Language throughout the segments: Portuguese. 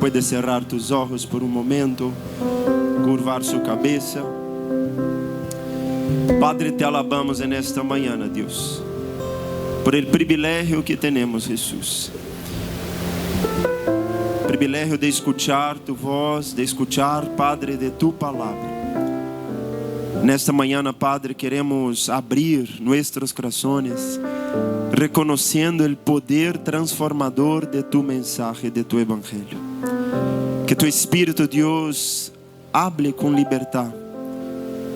Puedes cerrar tus ojos por un momento, curvar su cabeza. Padre, te alabamos en esta mañana, Dios, por el privilegio que tenemos, Jesús. Privilegio de escuchar tu voz, de escuchar, Padre, de tu palabra. Nesta mañana, Padre, queremos abrir nuestros corazones, reconociendo el poder transformador de tu mensaje, de tu evangelio. Que tu Espíritu, Dios, hable con libertad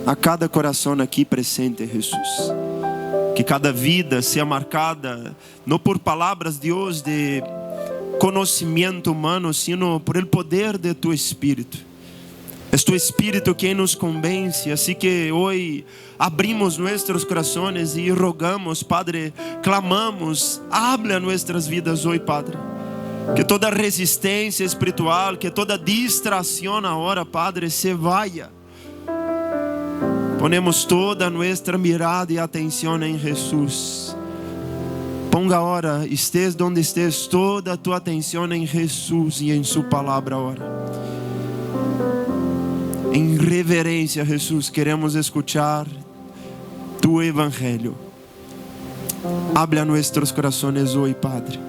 a cada coração aqui presente, Jesus. Que cada vida seja marcada não por palavras, Deus, de conhecimento humano, sino por el poder de tu Espírito. É tu Espírito quem nos convence. Assim que hoje abrimos nossos corações e rogamos, Padre, clamamos, habla a nossas vidas hoje, Padre. Que toda resistência espiritual, que toda distração agora, Padre, se vaya. Ponemos toda nossa mirada e atenção em Jesus. Ponga agora, estés onde estés, toda a tua atenção em Jesus e em sua palavra agora. Em reverência, Jesus, queremos escuchar tu evangelho. Habla a nossos corações hoje, Padre.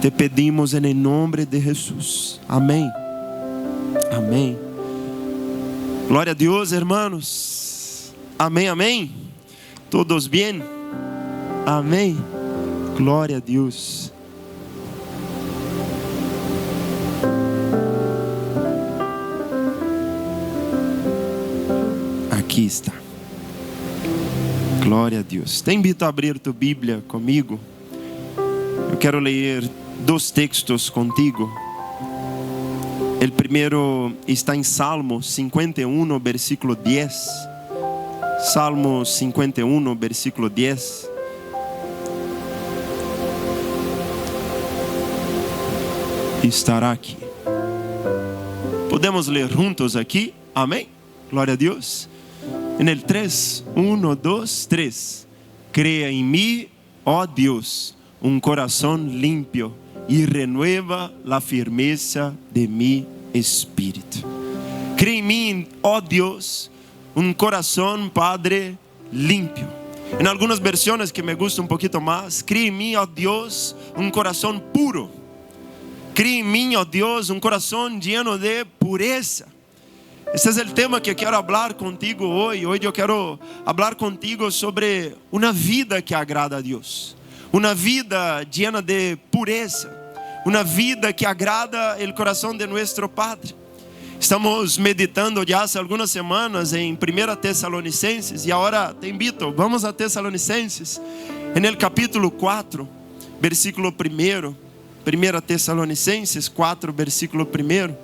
Te pedimos em nome de Jesus. Amém. Amém. Glória a Deus, hermanos. Amém, amém. Todos bem? Amém. Glória a Deus. Aqui está. Glória a Deus. Te invito a abrir tu Bíblia comigo. Eu quero ler dois textos contigo. O primeiro está em Salmo 51, versículo 10. Salmo 51, versículo 10. Estará aqui. Podemos ler juntos aqui? Amém? Glória a Deus. En el 3, 1, 2, 3. Crea en mí, oh Dios, un corazón limpio y renueva la firmeza de mi espíritu. Crea en mí, oh Dios, un corazón, Padre, limpio. En algunas versiones que me gustan un poquito más, crea en mí, oh Dios, un corazón puro. Crea en mí, oh Dios, un corazón lleno de pureza. Esse é o tema que eu quero falar contigo hoje. Hoje eu quero falar contigo sobre uma vida que agrada a Deus. Uma vida llena de pureza. Uma vida que agrada o coração de nosso Padre. Estamos meditando já há algumas semanas em 1 Tessalonicenses. E agora te invito, vamos a Tessalonicenses. No capítulo 4, versículo 1. 1 Tessalonicenses 4, versículo 1.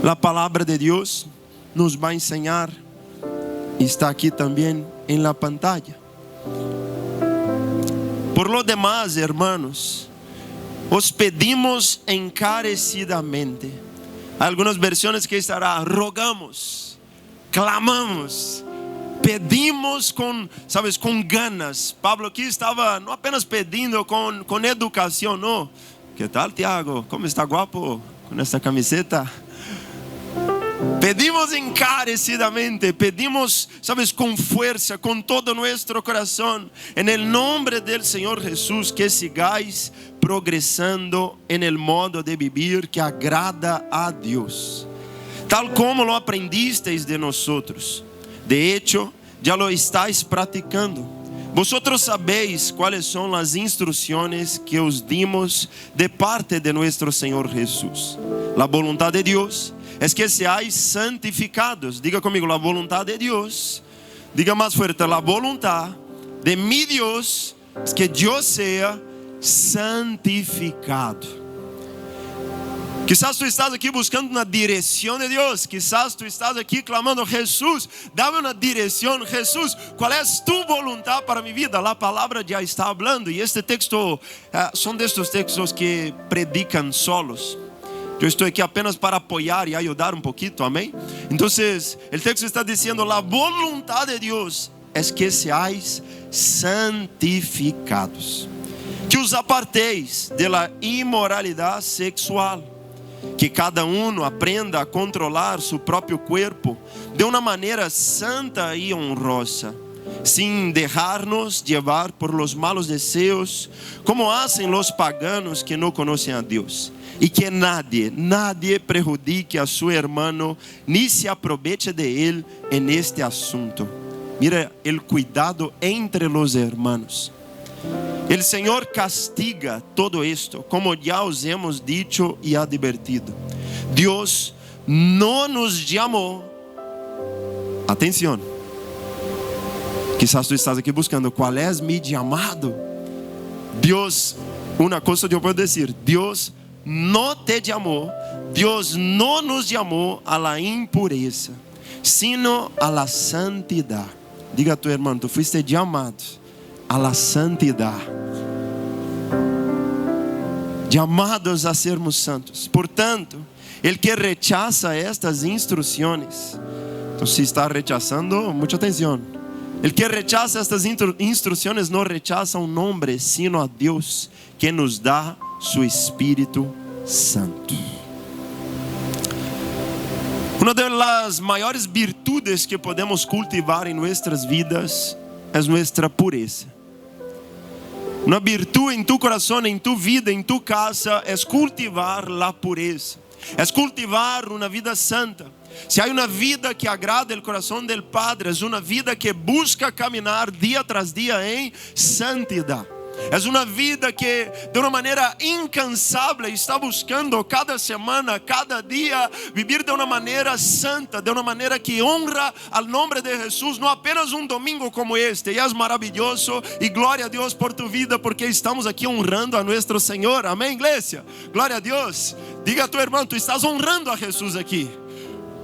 A palavra de Deus nos vai ensinar, está aqui também em la pantalla. Por lo demás, hermanos, os pedimos encarecidamente. Há algumas versões que estará rogamos, clamamos, pedimos com ganas. Pablo aqui estava não apenas pedindo com educação, não. Que tal, Tiago? Como está guapo com esta camiseta? Pedimos encarecidamente, pedimos, com fuerza, con todo nuestro corazón, en el nombre del Señor Jesús, que sigáis progresando en el modo de vivir que agrada a Dios, tal como lo aprendisteis de nosotros. De hecho, ya lo estáis practicando. Vosotros sabéis cuáles son las instrucciones que os dimos de parte de nuestro Señor Jesús. La voluntad de Dios es que seáis santificados. Diga conmigo, la voluntad de Dios. Diga más fuerte, la voluntad de mi Dios es que yo sea santificado. Quizás tú estás aquí buscando una dirección de Dios. Quizás tú estás aquí clamando, Jesús, dame una dirección. Jesús, ¿cuál es tu voluntad para mi vida? La palabra ya está hablando. Y este texto son de estos textos que predican solos. Yo estoy aquí apenas para apoyar y ayudar un poquito, amén. Entonces, el texto está diciendo, la voluntad de Dios es que seáis santificados, que os apartéis de la inmoralidad sexual. que cada uno aprenda a controlar su propio cuerpo de una manera santa y honrosa, sin dejarnos llevar por los malos deseos, como hacen los paganos que no conocen a Dios. Y que nadie perjudique a su hermano, ni se aproveche de él en este asunto. Mira el cuidado entre los hermanos. El Señor castiga todo esto, como ya os hemos dicho y advertido. Dios no nos llamó. Atención. Quizás tú estás aquí buscando cuál es mi llamado. Dios, una cosa yo puedo decir, Dios no te llamó, Dios no nos llamó a la impureza, sino a la santidad. Diga a tu hermano, tú fuiste llamado a la santidad. Llamados a sermos santos. Por tanto, el que rechaza estas instrucciones, entonces si está rechazando, mucha atención. El que rechaza estas instrucciones no rechaza a un hombre, sino a Dios, que nos da su Espíritu Santo. Una de las mayores virtudes que podemos cultivar en nuestras vidas es nuestra pureza. Una virtud en tu corazón, en tu vida, en tu casa, es cultivar la pureza. Es cultivar una vida santa. Si hay una vida que agrada el corazón del Padre, es una vida que busca caminar día tras día en santidad. Es una vida que de una manera incansable está buscando cada semana, cada día, vivir de una manera santa, de una manera que honra al nombre de Jesús. No apenas un domingo como este. Y es maravilloso, y gloria a Dios por tu vida, porque estamos aquí honrando a nuestro Señor. Amén, iglesia. Gloria a Dios. Diga a tu hermano, tú estás honrando a Jesús aquí.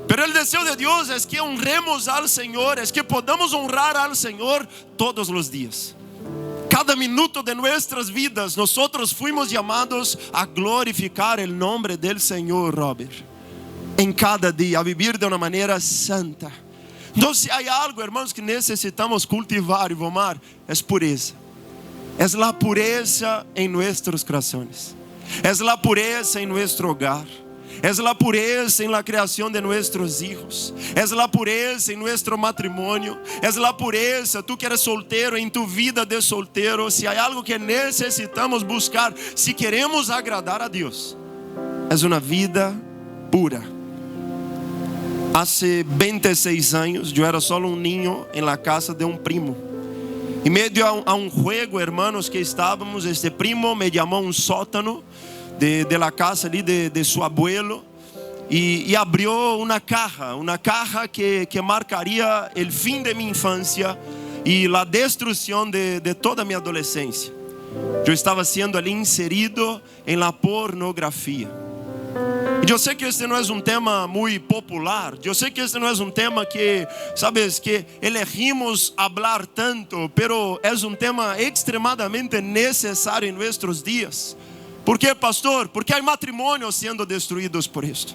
Pero el deseo de Dios es que honremos al Señor, es que podamos honrar al Señor todos los días. Cada minuto de nuestras vidas nosotros fuimos llamados a glorificar el nombre del Señor, Robert. En cada día, a vivir de una manera santa. Entonces, si hay algo, hermanos, que necesitamos cultivar y formar, es pureza. Es la pureza en nuestros corazones. Es la pureza en nuestro hogar. Es la pureza en la creación de nuestros hijos. Es la pureza en nuestro matrimonio. Es la pureza, tú que eres soltero, en tu vida de soltero. Si hay algo que necesitamos buscar, si queremos agradar a Dios, es una vida pura. Hace 26 años yo era solo un niño en la casa de un primo. En medio a un juego, hermanos, que estábamos, este primo me llamó a un sótano de la casa ali de su abuelo y abrió una caja que marcaría el fin de mi infancia y la destrucción de toda mi adolescencia. Yo estaba siendo ali inserido en la pornografía. Yo sé que este no es un tema muy popular. Yo sé que este no es un tema que, sabes, que elegimos hablar tanto, pero es un tema extremadamente necesario en nuestros días. ¿Por qué, pastor? Porque hay matrimonios siendo destruidos por esto.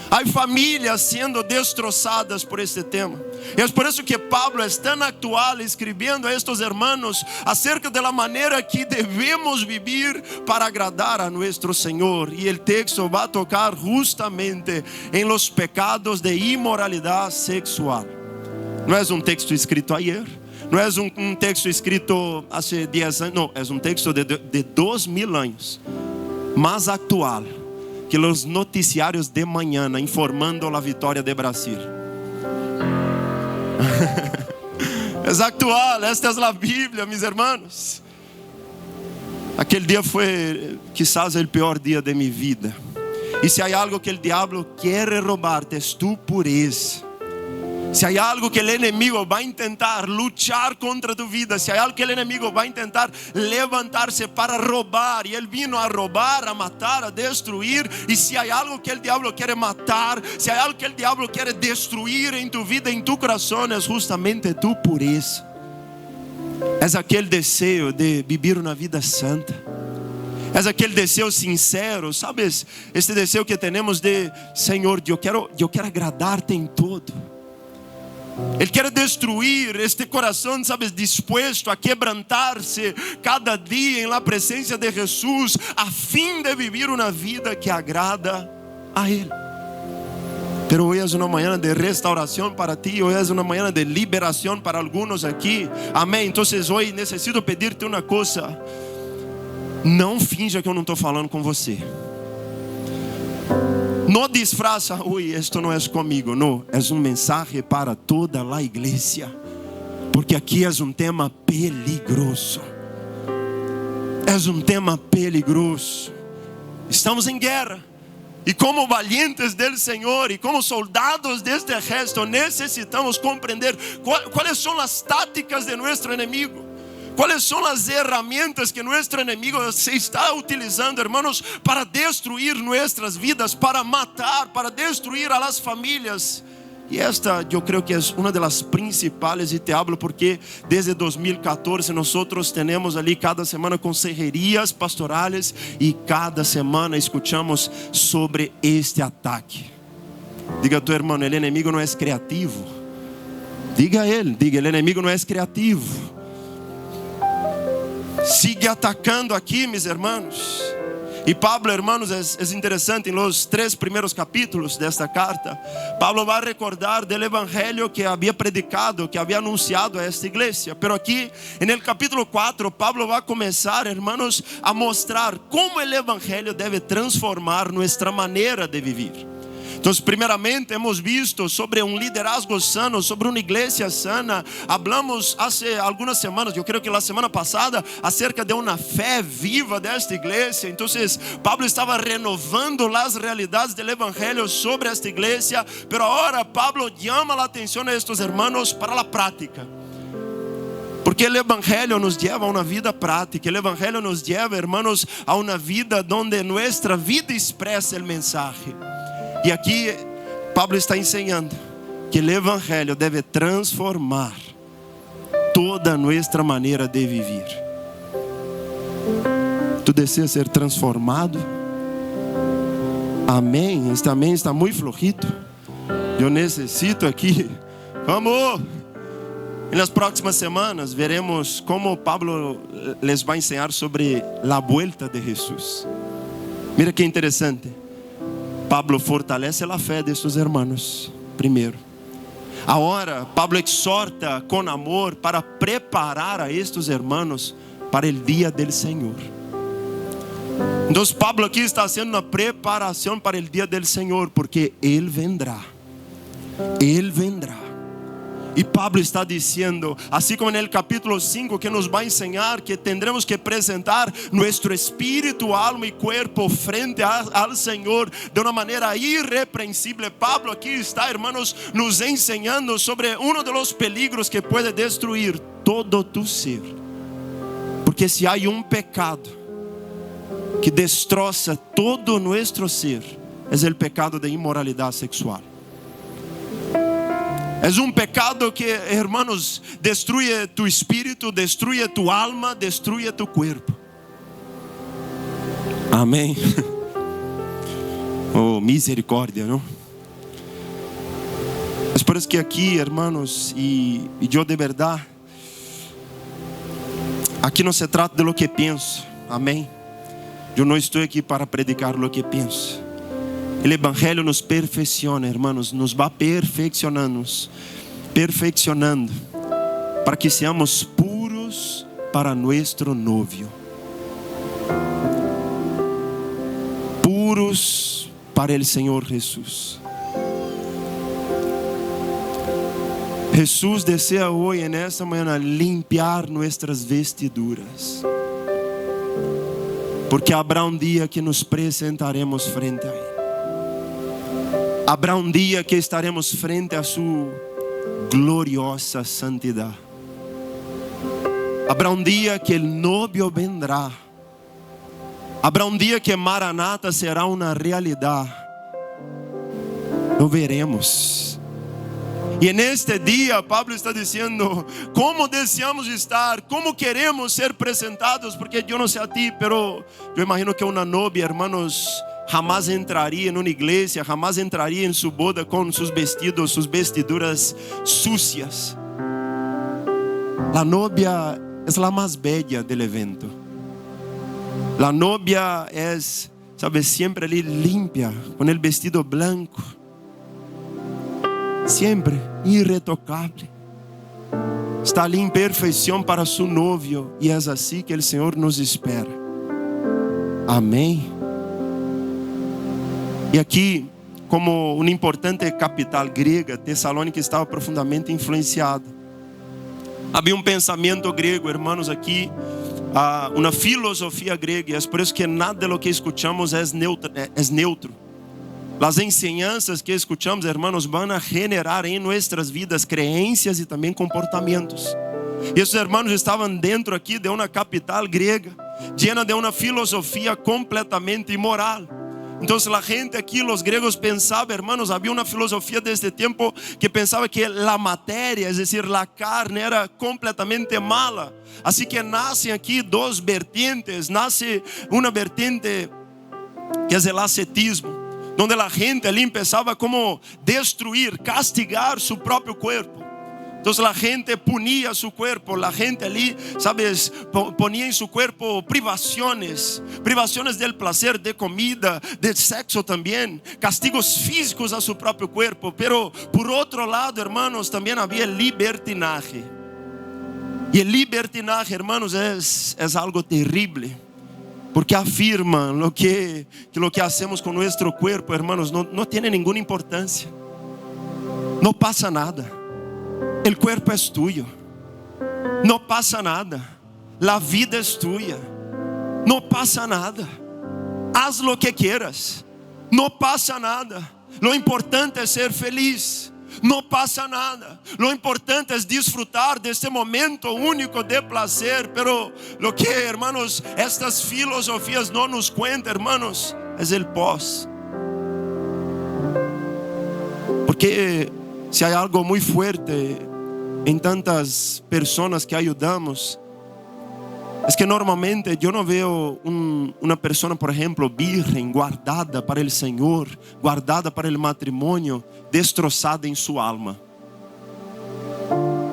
Hay familias siendo destrozadas por este tema. Y es por eso que Pablo es tan actual escribiendo a estos hermanos acerca de la manera que debemos vivir para agradar a nuestro Señor. Y el texto va a tocar justamente en los pecados de inmoralidad sexual. No es un texto escrito ayer. No es un texto escrito hace 10 años. No, es un texto de 2000 años. Más actual que los noticiarios de mañana informando la victoria de Brasil. Es actual, esta es la Biblia, mis hermanos. Aquel día fue quizás el peor día de mi vida. Y si hay algo que el diablo quiere robarte, es tu pureza. Si hay algo que el enemigo va a intentar luchar contra tu vida, si hay algo que el enemigo va a intentar levantarse para robar, y él vino a robar, a matar, a destruir, y si hay algo que el diablo quiere matar, si hay algo que el diablo quiere destruir en tu vida, en tu corazón, es justamente tu pureza. Es aquel deseo de vivir una vida santa. Es aquel deseo sincero, ¿sabes? Este deseo que tenemos de, Señor, yo quiero agradarte en todo. Él quiere destruir este corazón, sabes, dispuesto a quebrantarse cada día en la presencia de Jesús, a fin de vivir una vida que agrada a Él. Pero hoy es una mañana de restauración para ti. Hoy es una mañana de liberación para algunos aquí. Amém. Entonces hoy necesito pedirte una cosa. Não finja que eu não estou falando com você. Não disfraza, uy, esto no es conmigo. No, es un mensaje para toda la iglesia. Porque aquí es un tema peligroso. Es un tema peligroso. Estamos en guerra. E como valientes del Senhor, e como soldados deste ejército, necessitamos compreender quais são as táticas de nosso inimigo, quais são as ferramentas que nosso inimigo se está utilizando, hermanos, para destruir nossas vidas, para matar, para destruir a las famílias. E esta eu creio que é uma das principais, e te hablo porque desde 2014 nós temos ali cada semana consejerias pastorais e cada semana escuchamos sobre este ataque. Diga a tu irmão, o inimigo não é criativo. Diga a ele, diga, o inimigo não é criativo. Sigue atacando aqui, meus irmãos. E Pablo, hermanos, é interessante, em los 3 primeiros capítulos desta carta, Pablo vai recordar do evangelho que havia predicado, que havia anunciado a esta igreja. Pero aqui, no capítulo 4, Pablo vai começar, hermanos, a mostrar como o evangelho deve transformar nossa maneira de viver. Então, primeiramente, hemos visto sobre um liderazgo sano, sobre uma igreja sana. Hablamos há algumas semanas, eu creio que a semana passada, acerca de uma fé viva desta igreja. Então, Pablo estava renovando as realidades do evangelho sobre esta igreja. Pero agora Pablo chama a atenção a estes hermanos para a prática. Porque o evangelho nos leva a uma vida prática. O evangelho nos leva, hermanos, a uma vida onde nossa vida expressa o mensagem. E aqui Pablo está ensinando que o evangelho deve transformar toda a nossa maneira de viver. Tu deseas ser transformado? Amém. Este amém está muito flojito. Eu necessito aqui. Vamos. E nas próximas semanas veremos como Pablo les vai ensinar sobre a volta de Jesus. Mira que interessante. Pablo fortalece a fé destes hermanos, primeiro. Agora, Pablo exorta com amor para preparar a estes hermanos para o dia do Senhor. Então, Pablo aqui está fazendo uma preparação para o dia do Senhor, porque Ele vendrá. Ele vendrá. E Pablo está dizendo, assim como no capítulo 5, que nos vai ensinar que tendremos que apresentar nosso espírito, alma e corpo frente ao Senhor de uma maneira irrepreensível. Pablo aqui está, hermanos, nos ensinando sobre um dos peligros que pode destruir todo tu ser. Porque se há pecado que destroça todo nosso ser, é o pecado de imoralidade sexual. É pecado que, hermanos, destrui tu espírito, destrui tu alma, destrui tu corpo. Amém. Oh, misericórdia, não? É por isso que aqui, hermanos, e eu de verdade, aqui não se trata de lo que penso. Amém. Eu não estou aqui para predicar lo que penso. O evangelho nos perfecciona, hermanos, nos va perfeccionando, para que seamos puros para nuestro novio, puros para el Señor Jesús. Jesús desea hoy en esta mañana limpiar nuestras vestiduras, porque habrá um dia que nos presentaremos frente a Él. Habrá um dia que estaremos frente a sua gloriosa santidade. Habrá um dia que o novio vendrá. Habrá um dia que Maranata será uma realidade. Lo veremos. E neste dia, Pablo está dizendo como desejamos estar, como queremos ser apresentados, porque eu não sei a ti, pero eu imagino que uma novia, hermanos, jamás entraria em uma igreja, jamás entraria em sua boda com seus vestidos, suas vestiduras sucias. La novia es la más bella del evento. La novia es, sabes, siempre ali limpia, con el vestido blanco, siempre irretocable. Está ali em perfeição para su novio, e é assim que o Senhor nos espera. Amém. E aqui, como uma importante capital grega, Tessalônica estava profundamente influenciada. Havia um pensamento grego, irmãos, aqui, uma filosofia grega, e é por isso que nada de lo que escuchamos é neutro. As enseñanças que escuchamos, hermanos, vão a generar em nossas vidas creencias e também comportamentos. E esses hermanos estavam dentro aqui de uma capital grega, llena de uma filosofia completamente imoral. Então, a gente aqui, os gregos pensavam, hermanos, havia uma filosofia deste tempo que pensava que a matéria, é decir, a carne, era completamente mala. Assim que nascem aqui duas vertentes. Nasce uma vertente que é o ascetismo, onde a gente ali começava como destruir, castigar seu próprio corpo. Então a gente punia seu corpo, a gente ali, sabes, ponia em seu corpo privações del placer, de comida, de sexo também, castigos físicos a seu próprio corpo. Pero por outro lado, hermanos, também havia libertinaje. E o libertinaje, hermanos, é algo terrível. Porque afirman que lo que hacemos con nuestro cuerpo, hermanos, no tiene ninguna importancia. No pasa nada. El cuerpo es tuyo. No pasa nada. La vida es tuya. No pasa nada. Haz lo que quieras. No pasa nada. Lo importante es ser feliz. No pasa nada. Lo importante es disfrutar de este momento único de placer. Pero lo que, hermanos, estas filosofías no nos cuentan, hermanos, es el pós. Porque si hay algo muy fuerte en tantas personas que ayudamos, es que normalmente yo no veo una persona, por ejemplo, virgen, guardada para el Señor, guardada para el matrimonio, destrozada en su alma.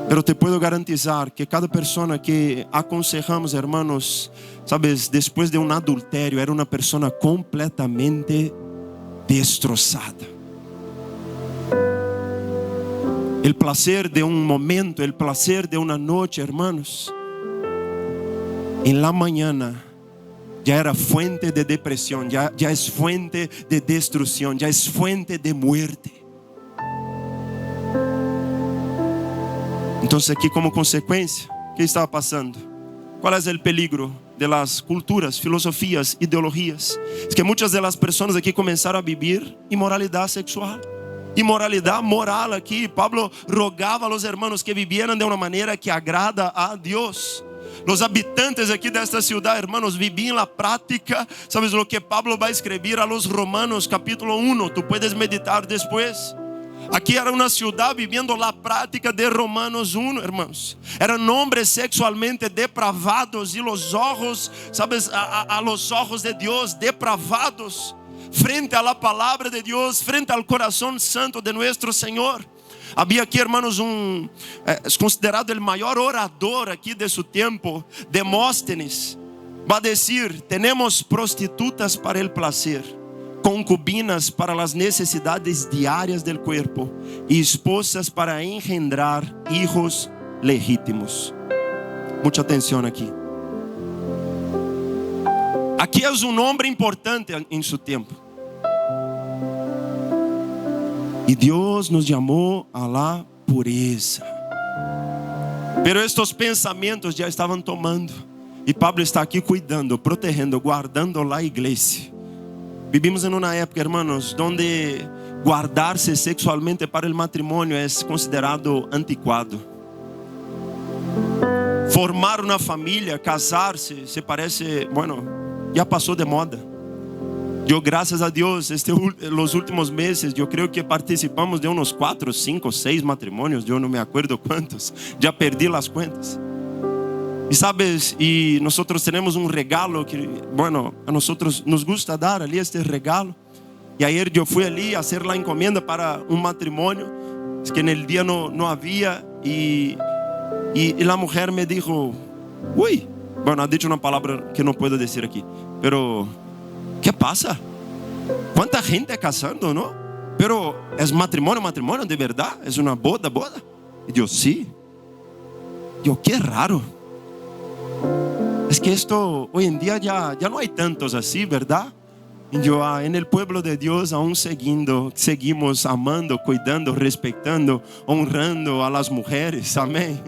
Pero te puedo garantizar que cada persona que aconsejamos, hermanos, sabes, después de un adulterio, era una persona completamente destrozada. El placer de un momento, el placer de una noche, hermanos, en la mañana ya era fuente de depresión, ya es fuente de destrucción, ya es fuente de muerte. Entonces aquí como consecuencia, ¿qué estaba pasando? ¿Cuál es el peligro de las culturas, filosofías, ideologías? Es que muchas de las personas aquí comenzaron a vivir inmoralidad sexual, inmoralidad moral aquí. Pablo rogaba a los hermanos que vivieran de una manera que agrada a Dios. Los habitantes aquí de esta ciudad, hermanos, vivían la práctica. ¿Sabes lo que Pablo va a escribir a los Romanos capítulo 1? Tú puedes meditar después. Aquí era una ciudad viviendo la práctica de Romanos 1, hermanos. Eran hombres sexualmente depravados y los ojos, ¿sabes? A los ojos de Dios depravados frente a la palabra de Dios, frente al corazón santo de nuestro Señor. Havia aqui, hermanos, es considerado el maior orador aqui de su tiempo, Demóstenes. Va a decir: tenemos prostitutas para el placer, concubinas para las necesidades diarias del cuerpo y esposas para engendrar hijos legítimos. Mucha atención aquí. Aquí es un hombre importante en su tiempo. Y Dios nos llamó a la pureza. Pero estos pensamientos ya estaban tomando. Y Pablo está aquí cuidando, protegendo, guardando la iglesia. Vivimos en una época, hermanos, donde guardarse sexualmente para el matrimonio es considerado anticuado. Formar una familia, casarse, se parece, bueno, ya pasó de moda. Yo, gracias a Dios, los últimos meses, yo creo que participamos de unos 4, 5, 6 matrimonios. Yo no me acuerdo cuántos, ya perdí las cuentas. Y sabes, y nosotros tenemos un regalo que, bueno, a nosotros nos gusta dar ali este regalo. Y ayer yo fui ali a hacer la encomienda para un matrimonio. Es que en el día no había. Y la mujer me dijo, uy, bueno, ha dicho una palabra que no puedo decir aquí, pero ¿Qué pasa? ¿Cuánta gente casando, no? Pero ¿es matrimonio de verdad? ¿Es una boda? Y yo, sí. Yo, qué raro. Es que esto hoy en día ya no hay tantos así, ¿verdad? Y yo, en el pueblo de Dios aún seguimos amando, cuidando, respetando, honrando a las mujeres. Amén.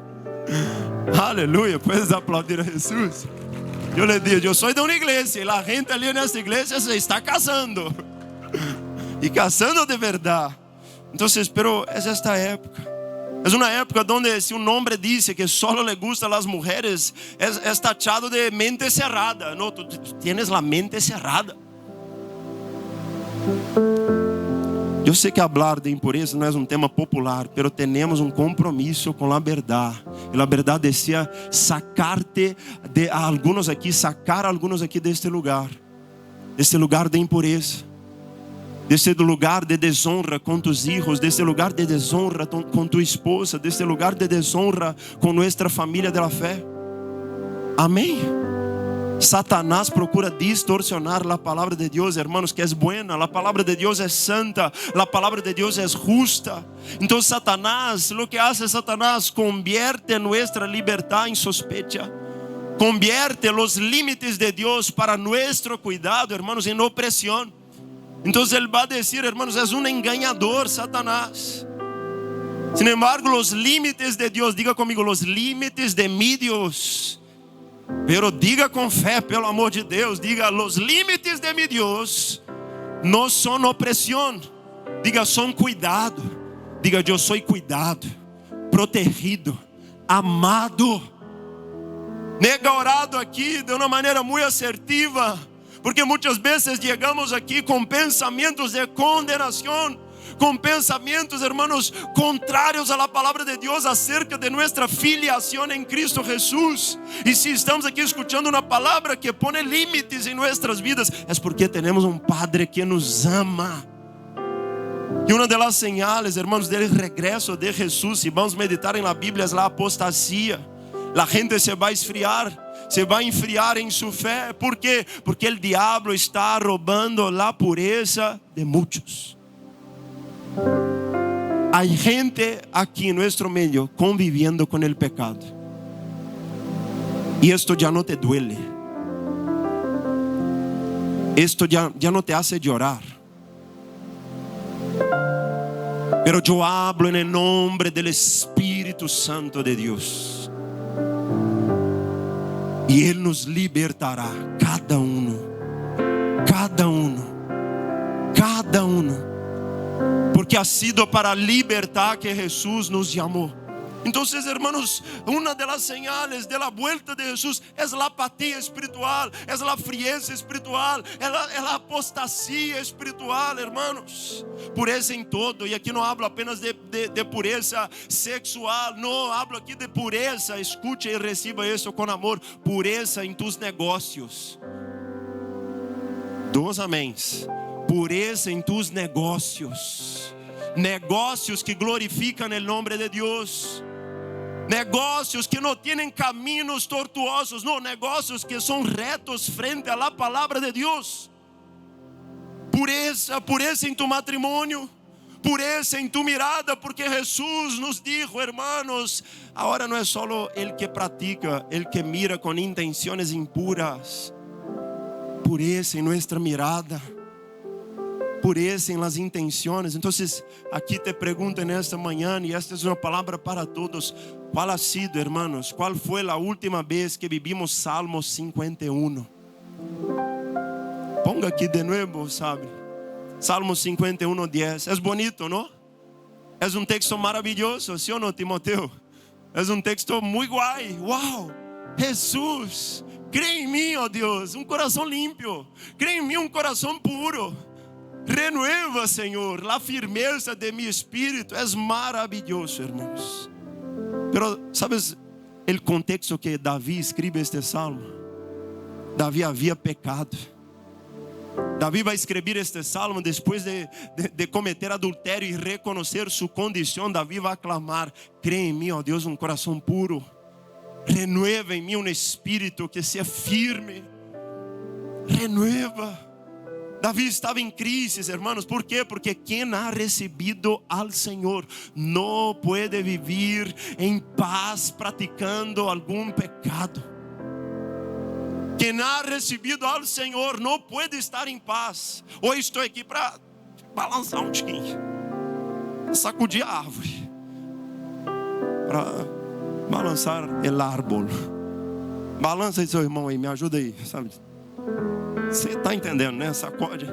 Aleluya. Puedes aplaudir a Jesús. Yo les digo, yo soy de una iglesia y la gente ali en esta iglesia se está casando. Y casando de verdad. Entonces, pero es esta época. Es una época donde si un hombre dice que solo le gustan las mujeres, es tachado de mente cerrada. No, tú tienes la mente cerrada. Yo sé que hablar de impureza no es un tema popular, pero tenemos un compromiso con la verdad. Y la verdad decía sacarte a algunos aquí, sacar a algunos aquí de este lugar de impureza. Desse lugar de desonra com tus hijos, desse lugar de desonra com tua esposa, desse lugar de desonra com nossa família de la fé. Amém? Satanás procura distorsionar a palavra de Deus, hermanos, que é buena. A palavra de Deus é santa, a palavra de Deus é justa. Então Satanás, o que hace Satanás, convierte nossa liberdade em sospecha. Convierte os límites de Deus para nosso cuidado, hermanos, em opressão. Então ele vai dizer, hermanos, é um enganador, Satanás. Sin embargo, os límites de Deus, diga comigo, os límites de mi Deus. Pero diga com fé, pelo amor de Deus, diga, os límites de mi Deus não são opressão. Diga, são cuidado. Diga, eu sou cuidado, protegido, amado. Nega orado aqui de uma maneira muito assertiva. Porque muitas vezes chegamos aqui com pensamentos de condenação, com pensamentos, hermanos, contrários à palavra de Deus acerca de nossa filiação em Cristo Jesus. E se estamos aqui escutando uma palavra que põe limites em nossas vidas, é porque temos um Padre que nos ama. E uma das señales, hermanos, del regresso de Jesus, se vamos meditar em la Bíblia, é a apostasia. A gente se vai esfriar. Se vai enfriar em sua fé. ¿Por quê? Porque o diabo está roubando a pureza de muitos. Há gente aqui em nosso meio conviviendo com o pecado. E isto já não te duele. Isto já não te hace llorar. Pero eu hablo em nome do Espírito Santo de Deus. E Ele nos libertará, cada um, porque ha sido para libertar que Jesus nos chamou. Então, hermanos, uma das señales de la vuelta de Jesus é a apatía espiritual, é a frieza espiritual, é a apostasia espiritual, hermanos. Pureza em todo, e aqui não hablo apenas de pureza sexual, não, hablo aqui de pureza, escute e receba isso com amor, pureza em tus negócios. Dois améns. Pureza em tus negócios. Negócios que glorificam o nome de Deus. Negócios que não têm caminhos tortuosos, não, negócios que são retos frente à palavra de Deus. Pureza em tu matrimônio, pureza em tu mirada, porque Jesus nos dijo, hermanos, agora não é só el que pratica, el que mira com intenções impuras. Pureza em nossa mirada, pureza em las intenções. Então, aqui te pergunto nesta manhã, e esta é uma palavra para todos: qual ha sido, hermanos, qual foi a última vez que vivimos Salmo 51? Ponga aqui de novo, sabe? Salmo 51, 10. É bonito, não? É um texto maravilhoso, ¿sí o no, Timoteo? É um texto muito guay. Uau! Jesus, crê em mim, ó Deus, um coração limpo. Crê em mim, um coração puro. Renueva, Senhor, a firmeza de mi espírito. É maravilhoso, hermanos. Pero, ¿sabes el contexto que Davi escribe este salmo? Davi havia pecado. Davi vai escrever este salmo depois de cometer adultério e reconhecer sua condição. Davi vai clamar: crê em mim, ó Deus, um coração puro. Renueva em mim um espírito que seja firme. Renueva. David estava em crise, hermanos. ¿Por quê? Porque quem ha recebido al Senhor não pode viver em paz praticando algum pecado. Quem ha recebido al Senhor não pode estar em paz. Hoje estou aqui para balançar um tiquinho, sacudir a árvore, para balançar o árbol. Balança aí seu irmão aí, me ajuda aí, sabe? Você está entendendo, né? Sacode.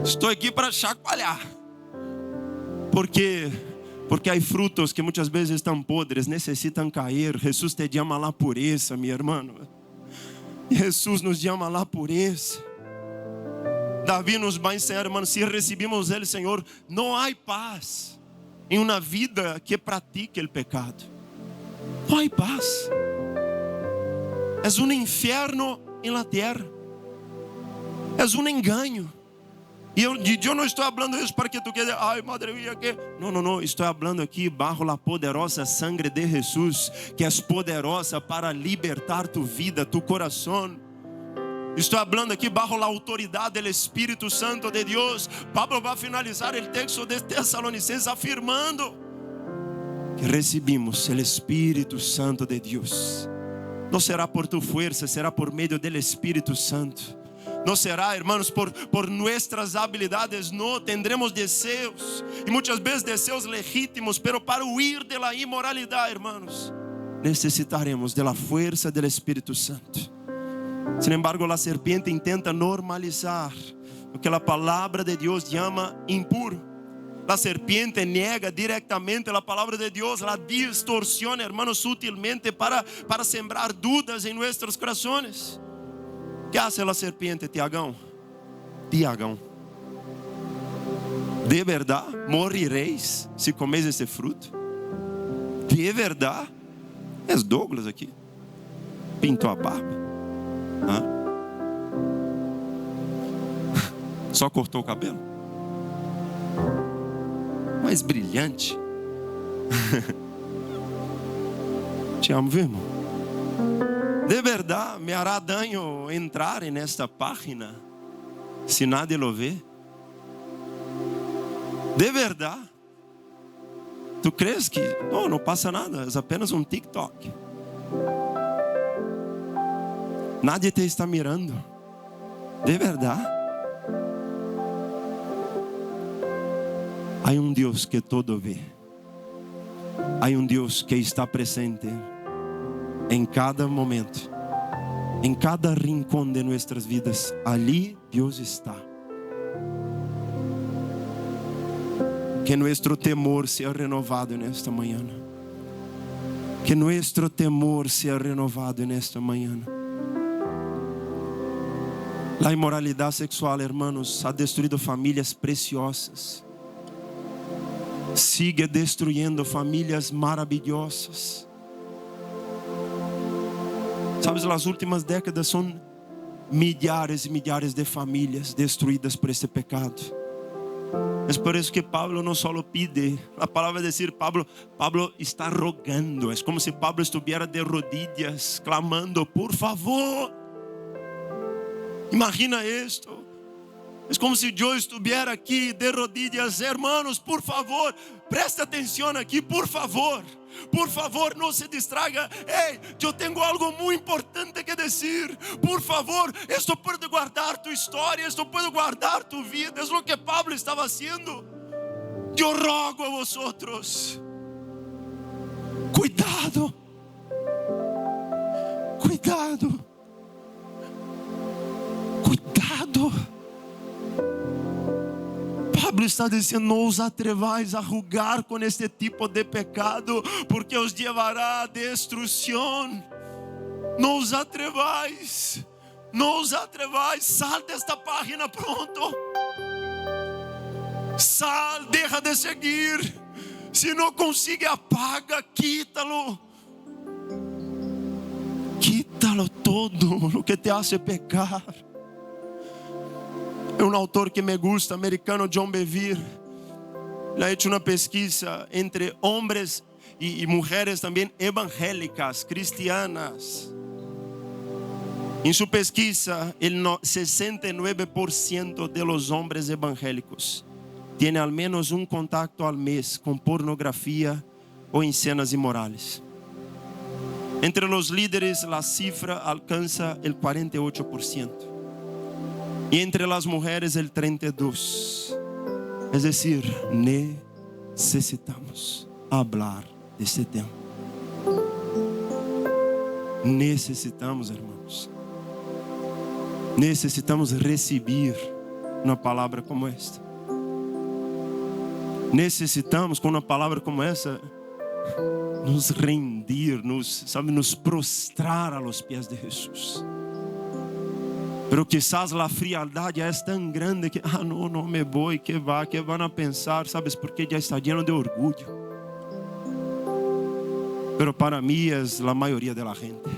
Estou aqui para chacoalhar. Porque há frutos que muitas vezes estão podres, necessitam cair. Jesus te chama lá pureza, meu irmão. Jesus nos chama lá pureza. Davi nos vai ensinar, hermano, se recebemos ele, Senhor, não há paz em uma vida que pratique o pecado. Não há paz. É um inferno em la terra. É um engano. E eu não estou falando isso para que tu quede, ai, madre mía, que... Não, estou falando aqui bajo a poderosa sangre de Jesus, que é poderosa para libertar tu vida, tu coração. Estou falando aqui bajo a autoridade do Espírito Santo de Deus. Pablo vai finalizar o texto de Tessalonicenses afirmando que recebimos o Espírito Santo de Deus. Não será por tu força, será por meio do Espírito Santo. Não será, hermanos, por nossas habilidades. Não, tendremos desejos, e muitas vezes desejos legítimos, pero para huir de la imoralidade, hermanos, necessitaremos de la fuerza del Espírito Santo. Sin embargo, a serpiente intenta normalizar o que a palavra de Deus chama impuro. A serpiente nega diretamente a palavra de Deus, la distorsiona, hermanos, sutilmente para sembrar dudas em nossos corações. ¿Qué hace la serpiente, Tiagão? De verdade morireis se comeis esse fruto? De verdade? É Douglas aqui. Pintou a barba. Só cortou o cabelo? Mais brilhante. Te amo, viu, irmão? De verdade me hará daño entrar nesta página se nadie lo vê? De verdade? Tu crees que não passa nada, é apenas um TikTok? Nadie te está mirando. De verdade? Há um Deus que todo vê. Há um Deus que está presente em cada momento, em cada rincão de nossas vidas. Ali Deus está. Que nosso temor seja renovado nesta manhã. Que nosso temor seja renovado nesta manhã. A imoralidade sexual, hermanos, ha destruído famílias preciosas. Sigue destruyendo famílias maravilhosas. Sabes, as últimas décadas são milhares e milhares de famílias destruídas por este pecado. É por isso que Pablo não só pide, a palavra dizer Pablo está rogando. É como se Pablo estivesse de rodillas, clamando, por favor. Imagina isto. É como se eu estivesse aqui de rodillas, hermanos, por favor, preste atenção aqui, por favor. Por favor, não se distraiga. Ei, eu tenho algo muito importante que dizer. Por favor, isto pode guardar tu história, isto pode guardar tu vida. É o que Pablo estava fazendo. Eu rogo a vosotros, cuidado, cuidado, cuidado. Pablo está dizendo, não os atrevais a julgar com este tipo de pecado, porque os levará à destruição. Não os atrevais, não os atrevais, sal desta página pronto. Sal, deixa de seguir. Se não consegue, apaga, quítalo. Quítalo todo o que te hace pecar. É um autor que me gusta, americano, John Bevere. Ele ha hecho uma pesquisa entre homens e mulheres também evangélicas, cristianas. En su pesquisa, el 69% de los hombres evangélicos tiene al menos un contacto al mes con pornografía o escenas inmorales. Entre los líderes la cifra alcanza el 48% y entre las mujeres el 32%. Es decir, necesitamos hablar de este tema. Necesitamos, hermanos. Necesitamos recibir uma palavra como esta. Necessitamos, com uma palavra como essa, nos rendir, nos prostrar a los pies de Jesús. Pero quizás la frialdade es tan grande que, no me voy, que van a pensar, sabes, porque ya está lleno de orgullo. Pero para mí es la mayoría de la gente.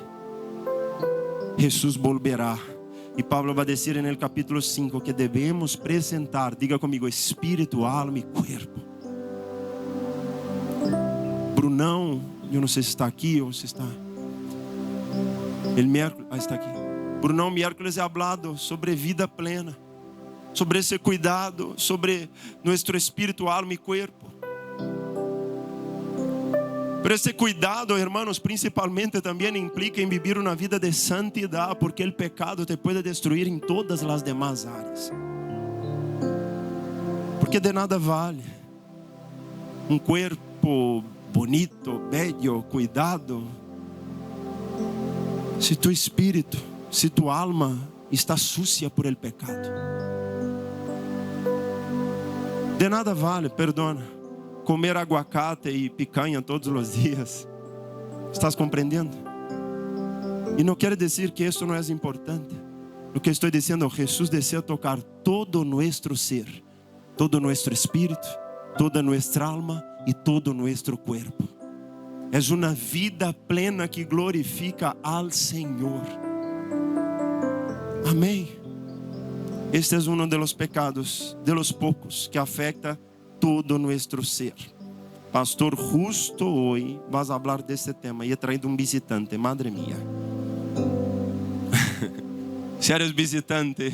Jesús volverá. E Pablo vai dizer no capítulo 5 que devemos apresentar, diga comigo, espírito, alma e corpo. Brunão, eu não sei se está aqui ou se está. Ele miércoles, está aqui. Brunão miércoles é falado sobre vida plena, sobre esse cuidado, sobre nosso espírito, alma e corpo. Pero esse cuidado, hermanos, principalmente também implica em viver uma vida de santidade, porque o pecado te pode destruir em todas as demais áreas. Porque de nada vale um corpo bonito, bello, cuidado, se tu espírito, se tu alma está sucia por el pecado. De nada vale, perdona, comer aguacate e picanha todos os dias. Estás compreendendo? E não quero dizer que isso não é importante. O que estou dizendo, Jesus deseja tocar todo nosso ser, todo nosso espírito, toda nossa alma e todo nosso corpo. É uma vida plena que glorifica ao Senhor. Amém. Este é um dos pecados, de los poucos, que afeta todo nuestro ser. Pastor, justo hoy vas a hablar de este tema y he traído un visitante, madre mía. Si eres visitante,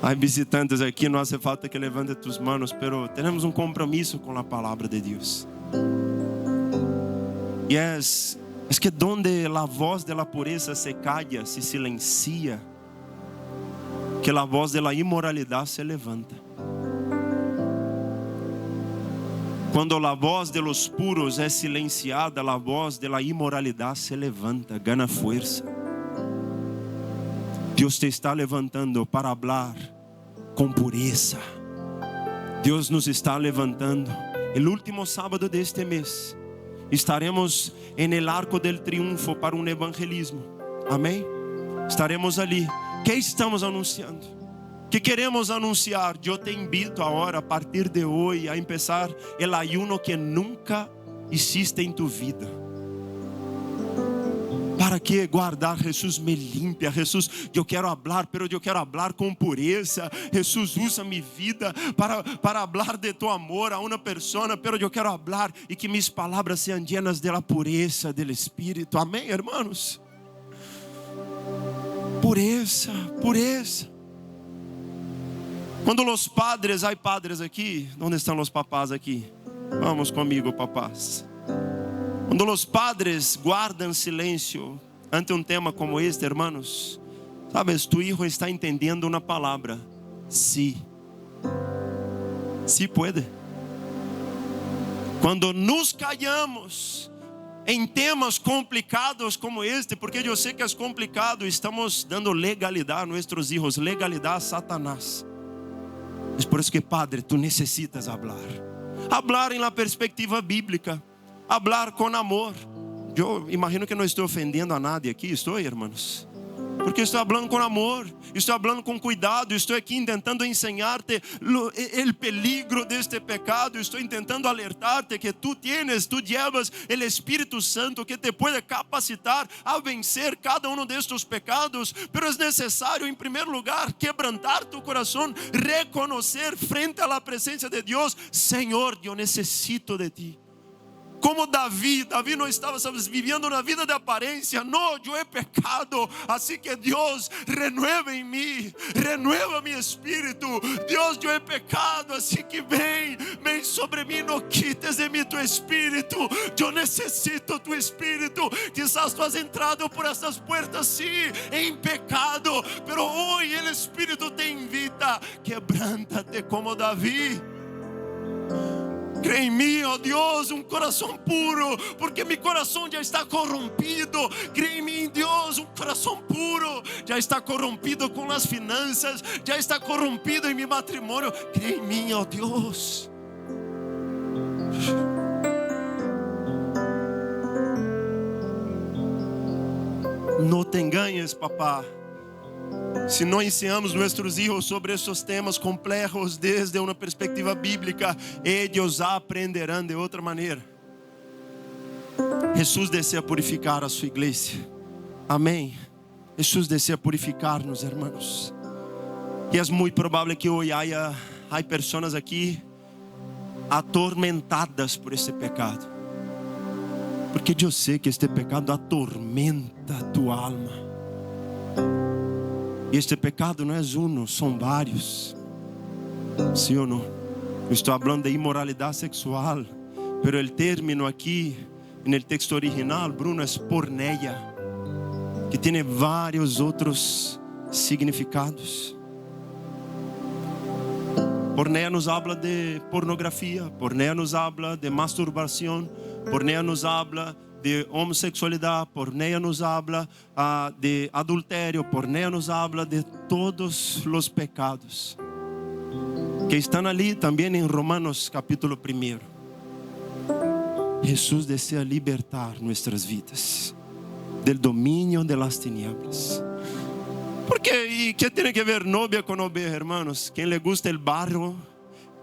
hay visitantes aquí, no hace falta que levante tus manos, pero tenemos un compromiso con la palabra de Dios. Y es que donde la voz de la pureza se calla, se silencia, que la voz de la inmoralidad se levanta. Quando a voz de los puros é silenciada, a voz de la imoralidade se levanta, gana força. Deus te está levantando para falar com pureza. Deus nos está levantando. El último sábado deste mês estaremos en el Arco del Triunfo para um evangelismo. Amém? Estaremos ali. Que estamos anunciando? Que queremos anunciar. Eu te invito agora, a partir de hoje, a começar o ayuno que nunca hiciste em tu vida. Para que guardar? Jesus me limpia. Jesus, eu quero falar, pero eu quero falar com pureza. Jesus, usa minha vida para falar de tu amor a uma pessoa, pero eu quero falar e que minhas palavras sejam llenas de la pureza del Espírito. Amém, hermanos? Pureza, pureza. Quando os padres, há padres aqui, onde estão os papás aqui? Vamos comigo, papás. Quando os padres guardam silêncio ante um tema como este, hermanos, sabes, tu hijo está entendendo uma palavra, sí. Sí puede. Quando nos callamos em temas complicados como este, porque eu sei que é complicado, estamos dando legalidade a nossos hijos, legalidade a Satanás. É por isso que, Padre, tu necessitas hablar. Hablar em la perspectiva bíblica. Hablar com amor. Eu imagino que não estou ofendendo a nadie aqui, estou, irmãos? Porque estou falando com amor, estou falando com cuidado, estou aqui tentando ensinar-te o peligro deste pecado, estou tentando alertar-te que tu llevas o Espírito Santo que te pode capacitar a vencer cada um destes pecados, pero é necessário, em primeiro lugar, quebrantar tu coração, reconhecer frente à presença de Deus: Senhor, eu necessito de ti. como Davi não estava, sabes, viviendo una vida de apariencia. No, yo he pecado, así que Dios renueva en mí, renueva mi espíritu. Dios, yo he pecado, así que ven sobre mí, no quites de mí tu espíritu. Yo necesito tu espíritu. Quizás tú has entrado por estas puertas, sí, en pecado, pero hoy el Espíritu te invita: quebrántate como David. Cree en mí, oh Dios, un corazón puro, porque mi corazón ya está corrompido. Cree en mí, Dios, un corazón puro. Ya está corrompido con las finanzas, ya está corrompido en mi matrimonio. Cree en mí, oh Dios. No te engañes, papá. Si no enseñamos a nuestros hijos sobre esos temas complejos desde una perspectiva bíblica, ellos aprenderán de otra manera. Jesús desea purificar a su iglesia. Amén. Jesús desea purificarnos, hermanos. Y es muy probable que hoy hay personas aquí atormentadas por este pecado. Porque yo sé que este pecado atormenta tu alma. E este pecado não é um, são vários. Sim ou não? Eu estou falando de imoralidade sexual, pero el término aqui, no texto original, Bruno, é porneia, que tem vários outros significados. Porneia nos habla de pornografia, porneia nos habla de masturbação, porneia nos habla de homossexualidade, porneia nos habla de adultério, porneia nos habla de todos os pecados que estão ali também em Romanos capítulo 1. Jesus deseja libertar nossas vidas del dominio de las tinieblas. Porque, ¿y qué tiene que ver novia con oveja, hermanos? Quien le gusta el barro,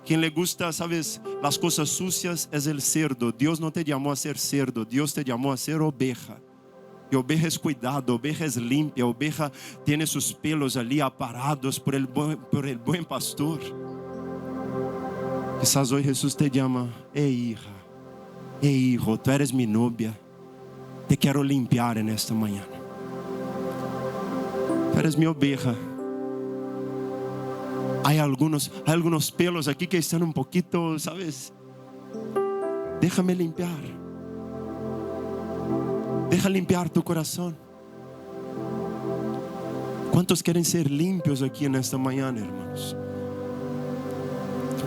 quien le gusta, sabes, las cosas sucias, es el cerdo. Dios no te llamó a ser cerdo, Dios te llamó a ser oveja. Y oveja es cuidado, oveja es limpia, oveja tiene sus pelos ali aparados por el buen pastor. Quizás hoy Jesús te llama: hija, hijo, tú eres mi novia, te quiero limpiar en esta mañana. Tú eres mi oveja. Hay algunos pelos aquí que están un poquito, ¿sabes? Déjame limpiar. Deja limpiar tu corazón. ¿Cuántos quieren ser limpios aquí en esta mañana, hermanos?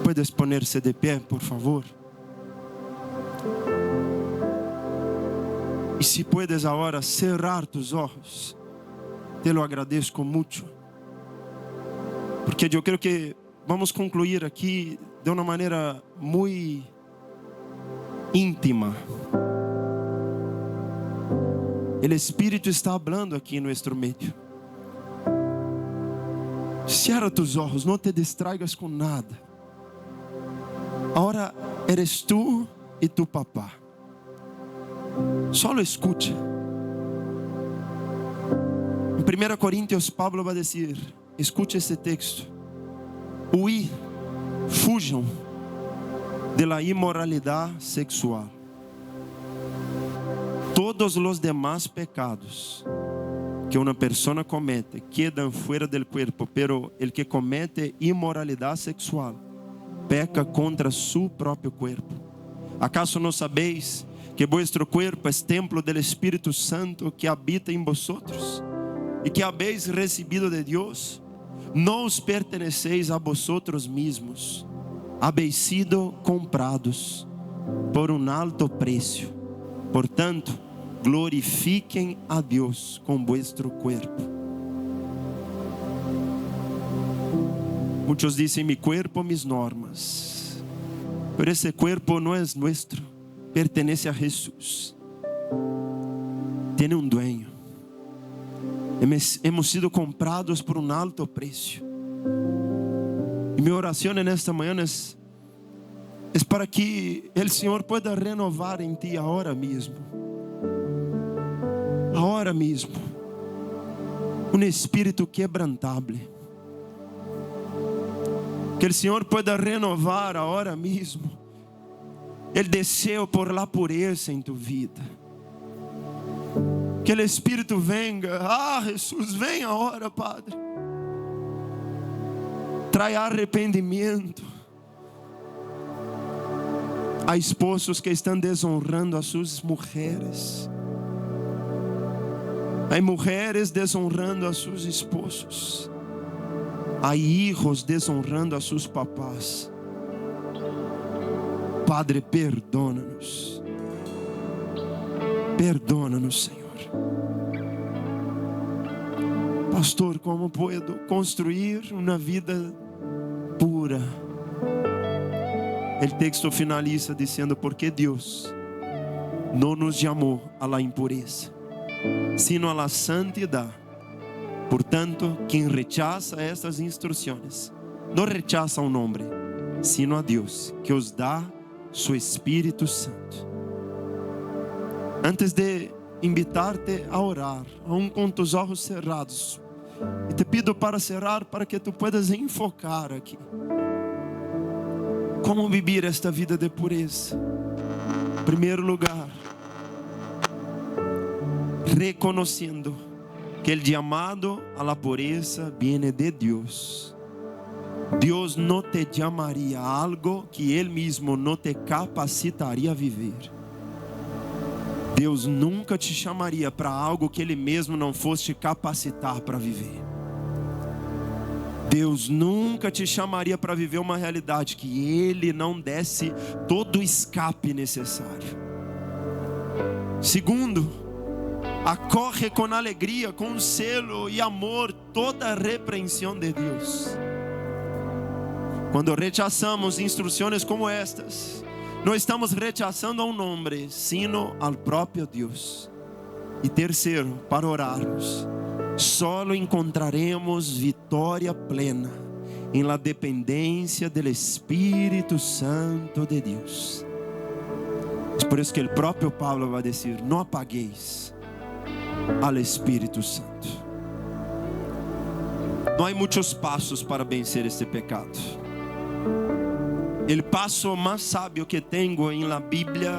¿Puedes ponerse de pie, por favor? Y si puedes ahora cerrar tus ojos, te lo agradezco mucho. Porque eu creio que vamos concluir aqui de uma maneira muito íntima. O Espírito está falando aqui em nosso meio. Cierra tus ojos, não te distraigas com nada. Agora eres tu e tu papá. Solo escucha. Em 1 Coríntios, Pablo vai dizer: escute este texto. Huí, fujam de la imoralidade sexual. Todos os demás pecados que uma pessoa comete quedam fuera del cuerpo, pero el que comete imoralidade sexual peca contra su próprio cuerpo. ¿Acaso não sabeis que vuestro cuerpo é templo del Espírito Santo que habita em vosotros e que habéis recibido de Deus? Não os perteneceis a vosotros mismos, habéis sido comprados por alto preço. Portanto, glorifiquem a Deus com vuestro cuerpo. Muitos dizem: mi cuerpo, mis normas. Pero esse cuerpo não é nuestro, pertenece a Jesús. Tiene um dueño. Hemos sido comprados por alto preço. E minha oração nesta manhã é para que o Senhor pueda renovar em ti agora mesmo. Agora mesmo. Um espírito quebrantable. Que o Senhor pueda renovar agora mesmo el deseo por la pureza en tu vida. Que el Espíritu venga. Jesús, ven ahora, Padre. Trae arrependimiento. Há esposos que estão desonrando a suas mulheres. Há mulheres desonrando a seus esposos. Há hijos desonrando a seus papás. Padre, perdona-nos. Perdona-nos, Senhor. Pastor, como puedo construir uma vida pura? O texto finaliza dizendo: porque Deus não nos chamou a la impureza, sino a la santidad. Portanto, quem rechaza estas instruções, não rechaza a um homem, sino a Deus, que os dá su Espírito Santo. Antes de invitar-te a orar, aún com tus olhos cerrados, e te pido para cerrar, para que tu puedas enfocar aqui. Como viver esta vida de pureza? Em primeiro lugar, reconhecendo que o chamado a la pureza viene de Deus. Deus não te chamaria a algo que Ele mesmo não te capacitaria a viver. Deus nunca te chamaria para algo que Ele mesmo não fosse te capacitar para viver. Deus nunca te chamaria para viver uma realidade que Ele não desse todo o escape necessário. Segundo, acorre com alegria, com zelo e amor toda a repreensão de Deus. Quando rechazamos instruções como estas, não estamos rechazando a um homem, sino ao próprio Deus. E terceiro, para orarmos, solo encontraremos vitória plena em la dependência do Espírito Santo de Deus. É por isso que o próprio Paulo vai dizer: não apagueis ao Espírito Santo. Não há muitos passos para vencer este pecado. O passo mais sábio que tenho em la Bíblia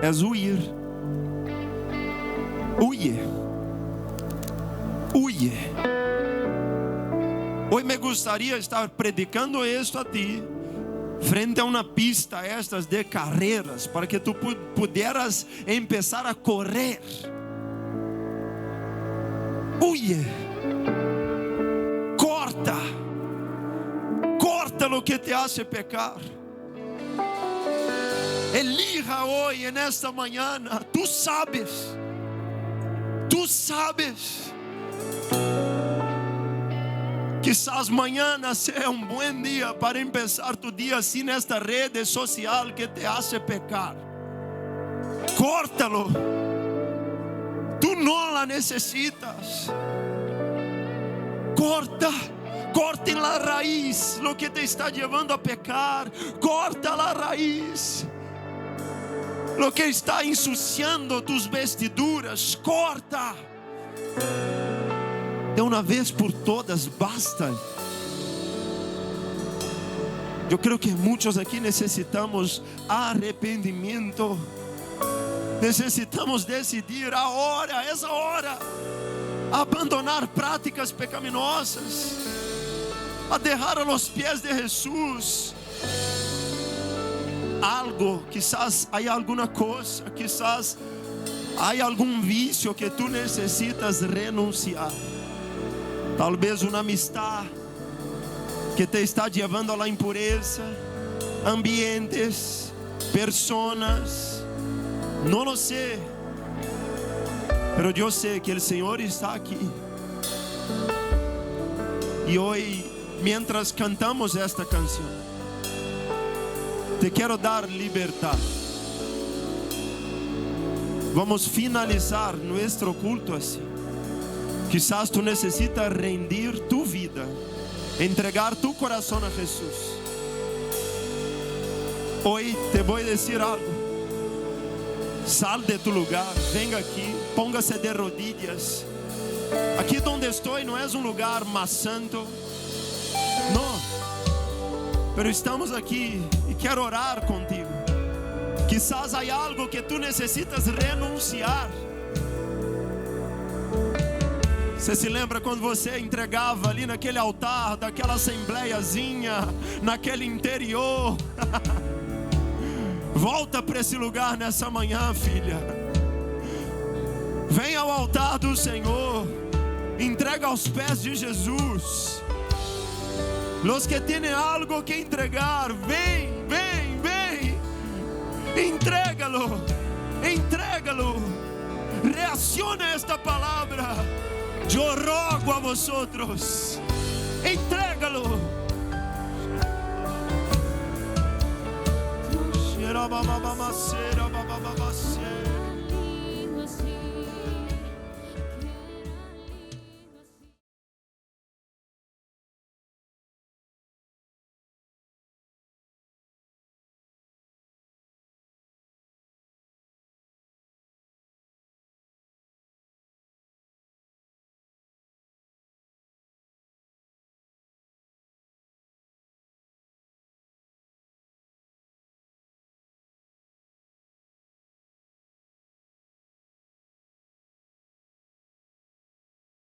é huir. Huye. Huye. Hoje me gostaria estar predicando isto a ti, frente a uma pista estas de carreiras, para que tu pudieras empezar a correr. Huye. Corta lo que te hace pecar. Elija hoje, nesta manhã. Tu sabes. Quizás mañana sea un buen día para empezar tu día sin esta red social que te hace pecar. Córtalo. Tú no la necesitas. Corta en la raíz lo que te está llevando a pecar. Corta la raíz lo que está ensuciando tus vestiduras. Corta. De uma vez por todas, basta. Eu creio que muitos aqui necessitamos arrependimento. Necessitamos decidir essa hora, abandonar práticas pecaminosas, a deixar a los pies de Jesus. Algo, quizás há alguma coisa, quizás há algum vício que tu necessitas renunciar. Talvez uma amistade que te está levando a la impureza, ambientes, personas, não lo sei, pero eu sei que o Senhor está aqui. E hoje, mientras cantamos esta canção, te quero dar liberdade. Vamos finalizar nosso culto assim. Quizás tu necesitas rendir tu vida, entregar tu coração a Jesus. Hoje te vou dizer algo. Sal de tu lugar, venga aqui, póngase de rodillas. Aqui onde estou não é um lugar mais santo, não. Pero estamos aqui e quero orar contigo. Quizás há algo que tu necessitas renunciar. Você se lembra quando você entregava ali naquele altar, daquela assembleiazinha, naquele interior? Volta para esse lugar nessa manhã, filha. Vem ao altar do Senhor. Entrega aos pés de Jesus. Los que têm algo que entregar, vem, vem, vem. Entrégalo, entrégalo. Reacciona a esta palavra. Eu rogo a vosotros, entrégalo. Shira baba baba sera baba baba sera.